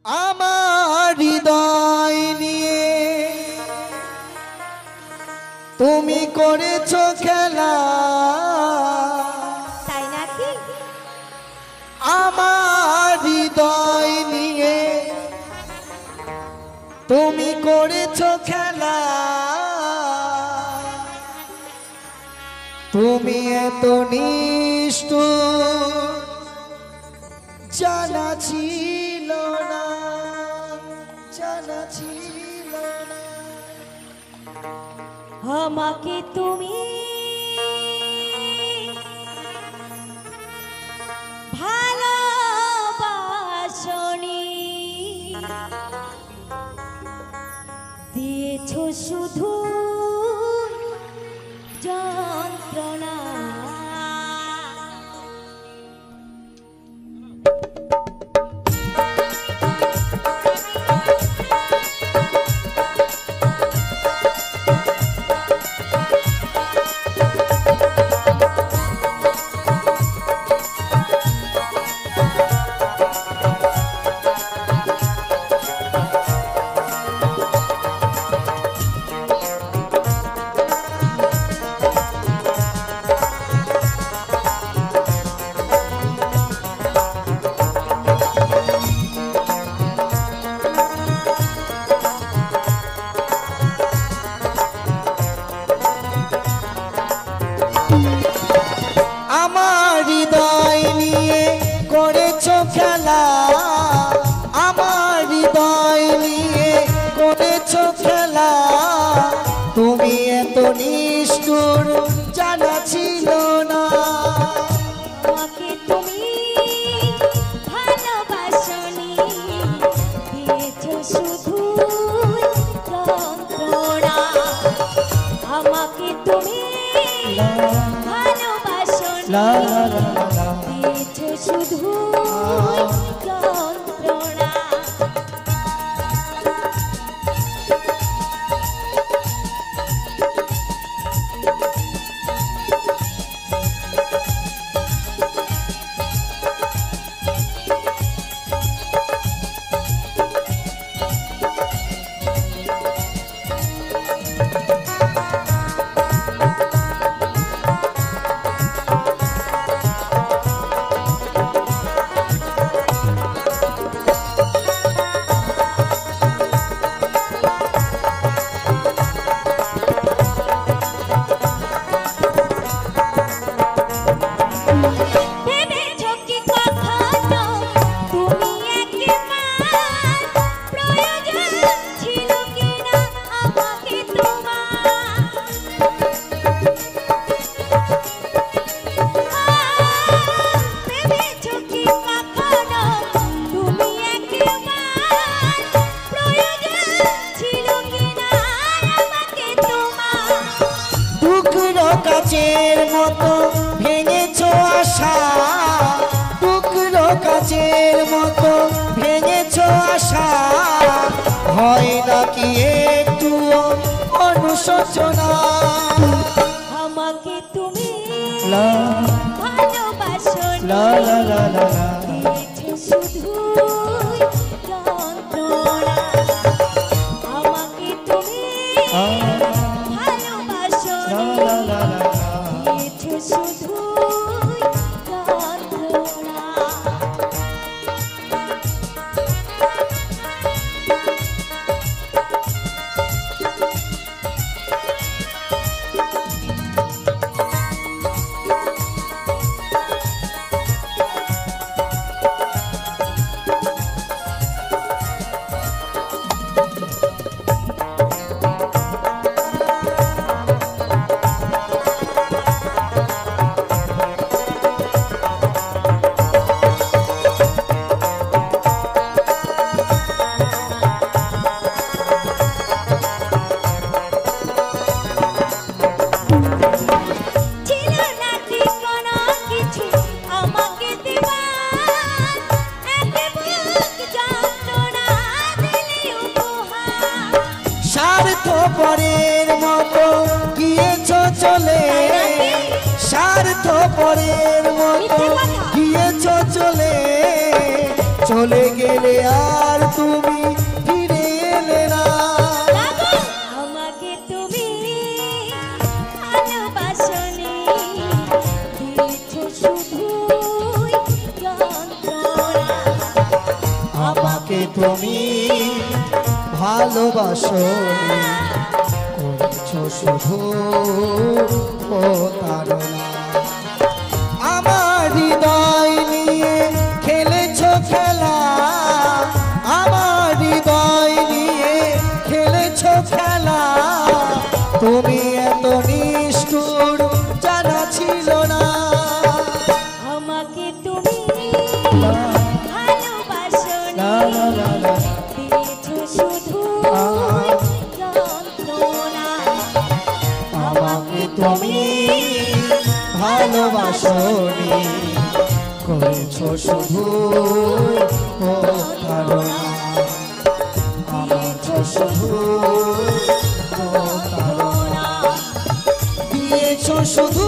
আমার হৃদয় নিয়ে তুমি করেছো খেলা, তাই নাকি? আমার হৃদয় নিয়ে তুমি করেছো খেলা, তুমি এত নিষ্ঠুর জানা ছিল না, জানা ছিল না। আমাকে তুমি ভালোবাসনি, দিয়েছো শুধু যন্ত্রণা। আমার হৃদয় নিয়ে করেছো খেলা, আমার হৃদয় নিয়ে করেছো খেলা, তুমি এত নিষ্ঠুর জানা ছিল না। আমাকে তুমি ভালোবাসনি, দিয়েছো শুধু যন্ত্রণা। আমাকে তুমি ভালোবাসনি, দিয়েছো শুধু যন্ত্রণা। কাচের মতো ভেঙেছো আশা, টুকরো কাচের মতো ভেঙেছো আশা, হয় নাকি একটু অনুশোচনা। আমাকে তুমি ভালোবাসনি, দিয়েছো শুধু যন্ত্রণা। আমাকে তুমি ভালোবাসনি, দিয়েছো শুধু যন্ত্রণা। স্বার্থপরের মতো গিয়েছো চলে, স্বার্থপরের মতো গিয়েছো চলে, চলে গেলে গেলে আর তুমি ফিরে এলে না। আমাকে তুমি ভালোবাসনি, দিয়েছো শুধু যন্ত্রণা। আমাকে তুমি ভালোবাসনি, করেছো শুধু প্রতারণা। আমার হৃদয় নিয়ে খেলেছো খেলা, আমার হৃদয় নিয়ে খেলেছো খেলা। তুমি এত নিষ্ঠুর জানা ছিল না। আমাকে তুমি লা, ভালোবাসনি, লা, লা, লা, লা। দিয়েছো শুধু যন্ত্রণা। আমাকে তুমি ভালোবাসনি, করেছো শুধু প্রতারণা। আমাকে শুধু প্রতারণা, দিয়েছো শুধু